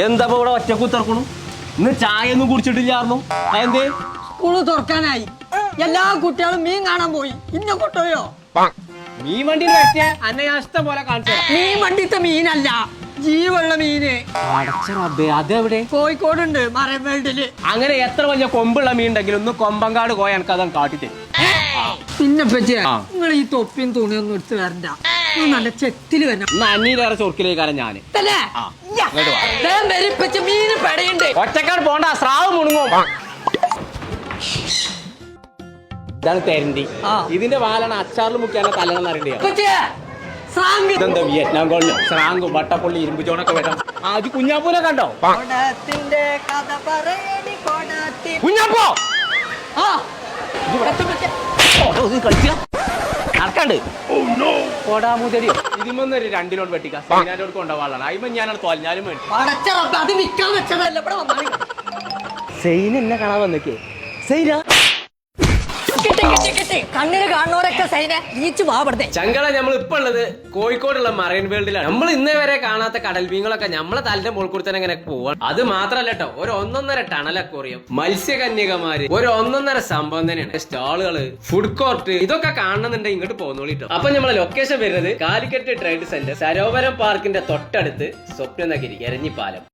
എന്താ ഇവിടെ ഒറ്റക്ക് ഉത്തർക്കണു? ഇന്ന് ചായ ഒന്നും കുടിച്ചിട്ടില്ലായിരുന്നു. എന്തേ? സ്കൂള് തുറക്കാനായി. എല്ലാ കുട്ടികളും മീൻ കാണാൻ പോയി. ഇന്ന കൊട്ടോയോ? മീൻ വണ്ടി പറ്റിയ അന്നെ ഞാൻ ഇഷ്ടം പോലെ കാണിച്ചു. മീൻ വണ്ടിത്തെ മീനല്ല, ജീവുള്ള മീന്. അതെവിടെ? കോഴിക്കോടുണ്ട്, മറൈൻ വേൾഡില്. അങ്ങനെ എത്ര വലിയ കൊമ്പുള്ള മീൻ ഉണ്ടെങ്കിലും ഒന്ന് കൊമ്പങ്കാട് പോയ എനിക്ക് അതങ്ങ് കാട്ടിത്തരും. പിന്നെ പറ്റിയ നിങ്ങൾ ഈ തൊപ്പിയും തുണിയൊന്നും എടുത്ത് വരണ്ട. നല്ല ചെത്തില് വരണം. അന്നീലേറെ ചൊർക്കിലേക്കാരം ഞാന്. മീന് പെടയുണ്ട്. ഒറ്റക്കാട് പോണ്ട, സ്രാവ് മുണുങ്ങും. ഇതാണ് തെരണ്ടി. ഇതിന്റെ വാലാണ് അച്ചാറിൽ മുക്കിയാണ് തലണെന്ന് അറിയണ്ടേ. ഇതെന്താ വിയറ്റ്നാം കോളിന് സ്രാങ്കും വട്ടപ്പുള്ളി ഇരുമ്പ് ചോണൊക്കെ വരാം. അത് കുഞ്ഞാപ്പൂനെ കണ്ടോ? കുഞ്ഞാപ്പോ നടക്കണ്ട് കൊടാമുതരിയോ ഇതിമൊന്നൊരു 2 ലോൺ വെട്ടിക്കാം. സൈനാരോട് കൊണ്ടുപോകാനാണ്. അയിമ ഞാനാണ് തോൽഞ്ഞാലും വേണ്ടി. അത് വിൽക്കാൻ വെച്ചതല്ല. സൈന എന്നെ കാണാൻ വന്നേക്കേ. സൈന കണ്ണിന് കാണുന്നവരൊക്കെ സൈന നീച്ചു പോവാ. ചങ്കള നമ്മൾ ഇപ്പൊ ഉള്ളത് കോഴിക്കോടുള്ള മറൈൻ വേൾഡിലാണ്. നമ്മൾ ഇന്നേ വരെ കാണാത്ത കടൽ മീനുകളൊക്കെ നമ്മളെ തലിന്റെ മുൾക്കൂടി തന്നെ ഇങ്ങനെ പോവാണ്. അത് മാത്രല്ല കേട്ടോ, ഒരു 1.5 ടണൽ അക്വേറിയം, മത്സ്യകന്യകമാര്, ഒരു 1.5 സംഭവം തന്നെയാണ്. സ്റ്റാളുകള്, ഫുഡ് കോർട്ട്, ഇതൊക്കെ കാണണമെന്നുണ്ടെങ്കിൽ ഇങ്ങോട്ട് പോകുന്നോളിട്ടോ. അപ്പൊ നമ്മളെ ലൊക്കേഷൻ വരുന്നത് കാലിക്കറ്റ് ട്രേഡ് സെന്റർ, സരോവരം പാർക്കിന്റെ തൊട്ടടുത്ത് സ്വപ്നനഗരി എരഞ്ഞിപ്പാലം.